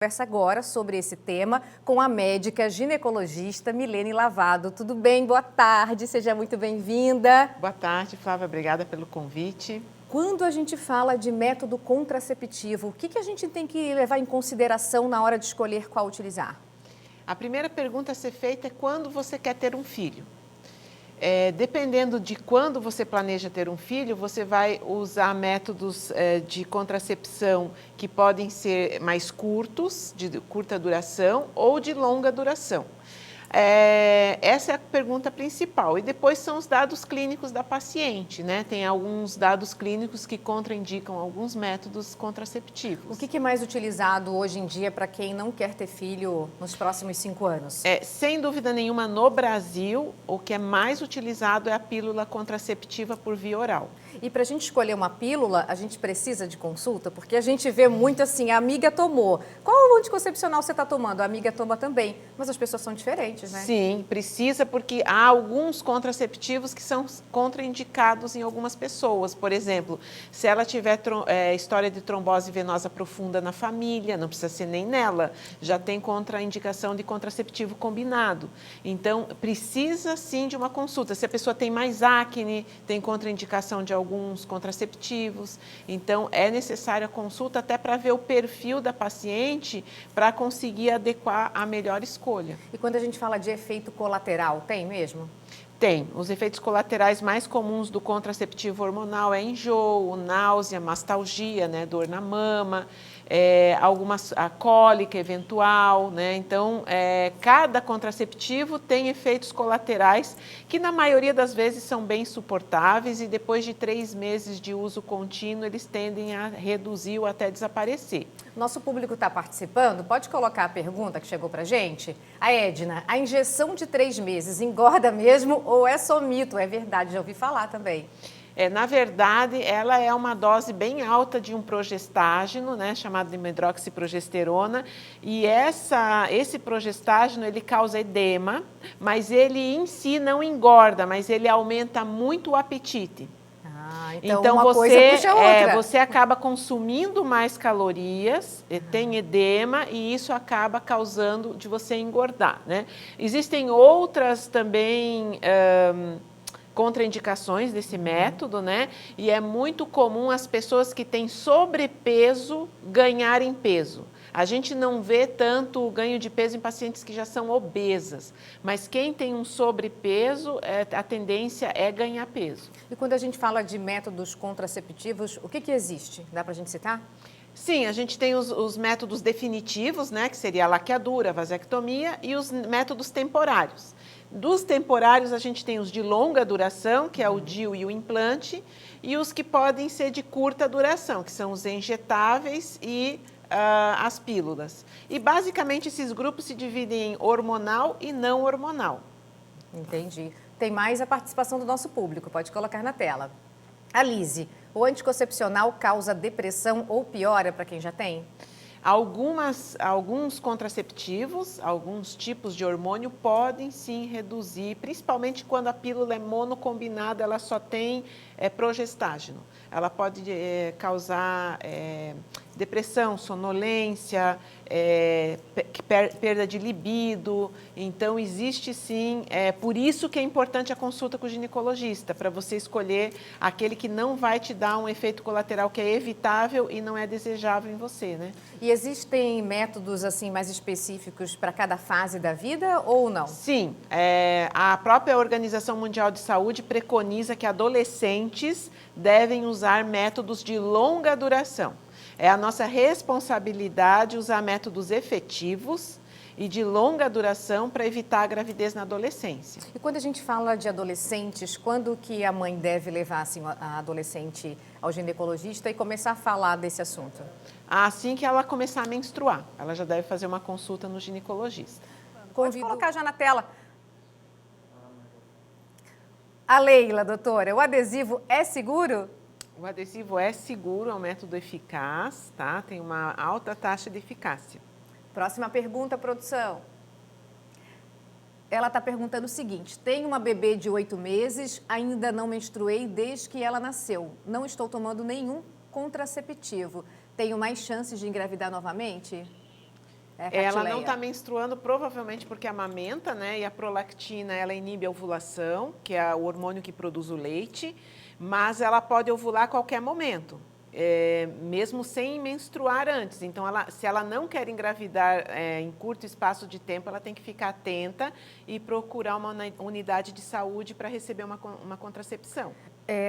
Conversa agora sobre esse tema com a médica ginecologista Milene Lavado. Tudo bem? Boa tarde, seja muito bem-vinda. Boa tarde, Flávia, obrigada pelo convite. Quando a gente fala de método contraceptivo, o que a gente tem que levar em consideração na hora de escolher qual utilizar? A primeira pergunta a ser feita é quando você quer ter um filho. Dependendo de quando você planeja ter um filho, você vai usar métodos de contracepção que podem ser mais curtos, de curta duração, ou de longa duração. Essa é a pergunta principal. E depois são os dados clínicos da paciente, né? Tem alguns dados clínicos que contraindicam alguns métodos contraceptivos. O que é mais utilizado hoje em dia para quem não quer ter filho nos próximos 5 anos? Sem dúvida nenhuma, no Brasil, o que é mais utilizado é a pílula contraceptiva por via oral. E para a gente escolher uma pílula, a gente precisa de consulta? Porque a gente vê muito assim, a amiga tomou. Qual anticoncepcional você está tomando? A amiga toma também, mas as pessoas são diferentes, né? Sim, precisa, porque há alguns contraceptivos que são contraindicados em algumas pessoas. Por exemplo, se ela tiver história de trombose venosa profunda na família, não precisa ser nem nela, já tem contraindicação de contraceptivo combinado. Então, precisa sim de uma consulta. Se a pessoa tem mais acne, tem contraindicação de alguns contraceptivos. Então, é necessária a consulta até para ver o perfil da paciente para conseguir adequar a melhor escolha. E quando a gente fala de efeito colateral, tem mesmo? Tem. Os efeitos colaterais mais comuns do contraceptivo hormonal é enjoo, náusea, mastalgia, né, dor na mama, a cólica eventual, né? Então, cada contraceptivo tem efeitos colaterais que na maioria das vezes são bem suportáveis e depois de 3 meses de uso contínuo eles tendem a reduzir ou até desaparecer. Nosso público está participando, pode colocar a pergunta que chegou para gente? A Edna, a injeção de 3 meses engorda mesmo ou é só mito? É verdade, já ouvi falar também. Na verdade, ela é uma dose bem alta de um progestágeno, né, chamado de medroxiprogesterona, e esse progestágeno ele causa edema, mas ele em si não engorda, mas ele aumenta muito o apetite. Então uma coisa puxa a outra. Você acaba consumindo mais calorias, tem edema e isso acaba causando de você engordar, né? Existem outras também contraindicações desse método, né? E é muito comum as pessoas que têm sobrepeso ganharem peso. A gente não vê tanto o ganho de peso em pacientes que já são obesas, mas quem tem um sobrepeso, a tendência é ganhar peso. E quando a gente fala de métodos contraceptivos, o que existe? Dá para a gente citar? Sim, a gente tem os métodos definitivos, né, que seria a laqueadura, a vasectomia, e os métodos temporários. Dos temporários, a gente tem os de longa duração, que é o DIU e o implante, e os que podem ser de curta duração, que são os injetáveis e as pílulas. E basicamente esses grupos se dividem em hormonal e não hormonal. Entendi. Tem mais a participação do nosso público, pode colocar na tela. Alice, o anticoncepcional causa depressão ou piora para quem já tem? Alguns contraceptivos, alguns tipos de hormônio podem sim reduzir, principalmente quando a pílula é monocombinada, ela só tem progestágeno. Ela pode causar depressão, sonolência, perda de libido. Então, existe sim, por isso que é importante a consulta com o ginecologista, para você escolher aquele que não vai te dar um efeito colateral que é evitável e não é desejável em você, né? E existem métodos assim mais específicos para cada fase da vida ou não? Sim, a própria Organização Mundial de Saúde preconiza que adolescentes devem usar métodos de longa duração. É a nossa responsabilidade usar métodos efetivos e de longa duração para evitar a gravidez na adolescência. E quando a gente fala de adolescentes, quando que a mãe deve levar assim, a adolescente ao ginecologista e começar a falar desse assunto? Assim que ela começar a menstruar, ela já deve fazer uma consulta no ginecologista. Pode colocar já na tela. A Leila, doutora, o adesivo é seguro? O adesivo é seguro, é um método eficaz, tá? Tem uma alta taxa de eficácia. Próxima pergunta, produção. Ela está perguntando o seguinte: tenho uma bebê de 8 meses, ainda não menstruei desde que ela nasceu. Não estou tomando nenhum contraceptivo. Tenho mais chances de engravidar novamente? Ela não está menstruando provavelmente porque amamenta, né? E a prolactina, ela inibe a ovulação, que é o hormônio que produz o leite, mas ela pode ovular a qualquer momento. Mesmo sem menstruar antes. Então, se ela não quer engravidar em curto espaço de tempo, ela tem que ficar atenta e procurar uma unidade de saúde para receber uma contracepção.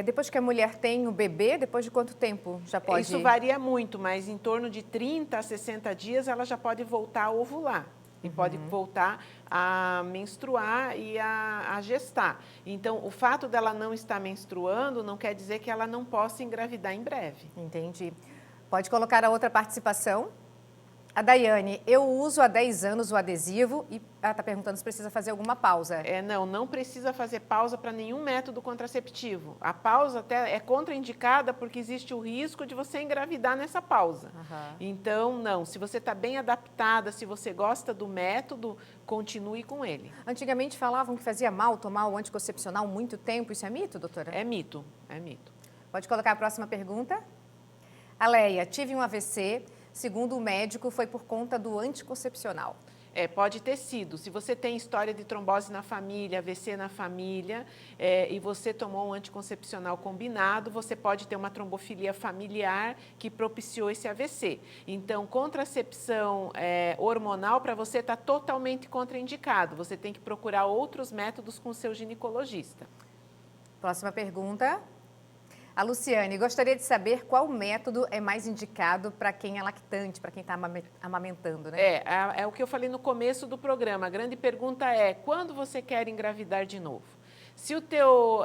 Depois que a mulher tem o bebê, depois de quanto tempo já pode? Isso varia muito, mas em torno de 30 a 60 dias ela já pode voltar a ovular. E pode voltar a menstruar e a gestar. Então, o fato dela não estar menstruando não quer dizer que ela não possa engravidar em breve. Entendi. Pode colocar a outra participação. A Daiane, eu uso há 10 anos o adesivo e ela está perguntando se precisa fazer alguma pausa. Não precisa fazer pausa para nenhum método contraceptivo. A pausa até é contraindicada porque existe o risco de você engravidar nessa pausa. Então, não. Se você está bem adaptada, se você gosta do método, continue com ele. Antigamente falavam que fazia mal tomar o anticoncepcional muito tempo. Isso é mito, doutora? É mito, é mito. Pode colocar a próxima pergunta. Aleia, tive um AVC. Segundo o médico, foi por conta do anticoncepcional. Pode ter sido. Se você tem história de trombose na família, AVC na família, e você tomou um anticoncepcional combinado, você pode ter uma trombofilia familiar que propiciou esse AVC. Então, contracepção hormonal para você está totalmente contraindicado. Você tem que procurar outros métodos com o seu ginecologista. Próxima pergunta. A Luciane, gostaria de saber qual método é mais indicado para quem é lactante, para quem está amamentando, né? É o que eu falei no começo do programa. A grande pergunta é, quando você quer engravidar de novo? Se o teu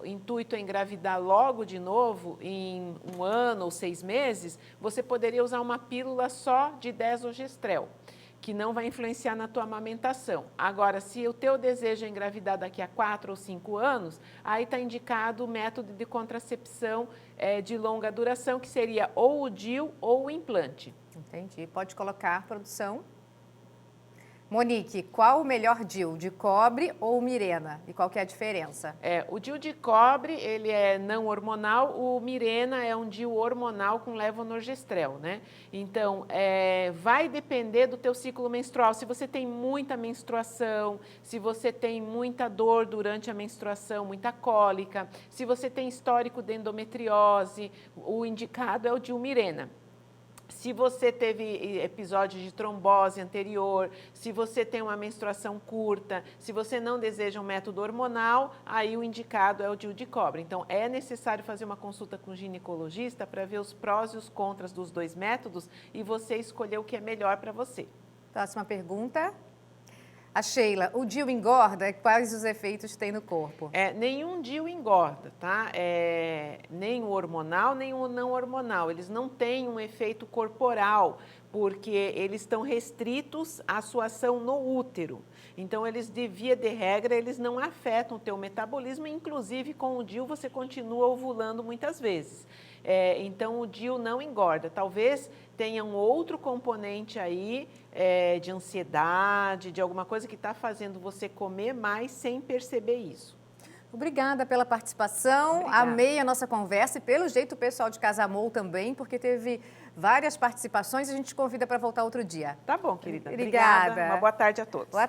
intuito é engravidar logo de novo, em 1 ano ou 6 meses, você poderia usar uma pílula só de desogestrel, que não vai influenciar na tua amamentação. Agora, se o teu desejo é engravidar daqui a 4 ou 5 anos, aí está indicado o método de contracepção de longa duração, que seria ou o DIU ou o implante. Entendi. Pode colocar, produção. Monique, qual o melhor DIU, de cobre ou Mirena? E qual que é a diferença? O DIU de cobre, ele é não hormonal, o Mirena é um DIU hormonal com levonorgestrel, né? Então, vai depender do teu ciclo menstrual. Se você tem muita menstruação, se você tem muita dor durante a menstruação, muita cólica, se você tem histórico de endometriose, o indicado é o DIU Mirena. Se você teve episódio de trombose anterior, se você tem uma menstruação curta, se você não deseja um método hormonal, aí o indicado é o DIU de cobre. Então, é necessário fazer uma consulta com o ginecologista para ver os prós e os contras dos 2 métodos e você escolher o que é melhor para você. Próxima pergunta. A Sheila, o DIU engorda? Quais os efeitos tem no corpo? Nenhum DIU engorda, tá? Nem o hormonal, nem o não hormonal. Eles não têm um efeito corporal, porque eles estão restritos à sua ação no útero. Então, eles, de via de regra, eles não afetam o teu metabolismo, inclusive com o DIU você continua ovulando muitas vezes. Então, o DIU não engorda. Talvez tenha um outro componente aí de ansiedade, de alguma coisa que está fazendo você comer mais sem perceber isso. Obrigada pela participação, Obrigada. Amei a nossa conversa e pelo jeito o pessoal de Casa Amor também, porque teve várias participações e a gente te convida para voltar outro dia. Tá bom, querida. Obrigada. Uma boa tarde a todos. Boa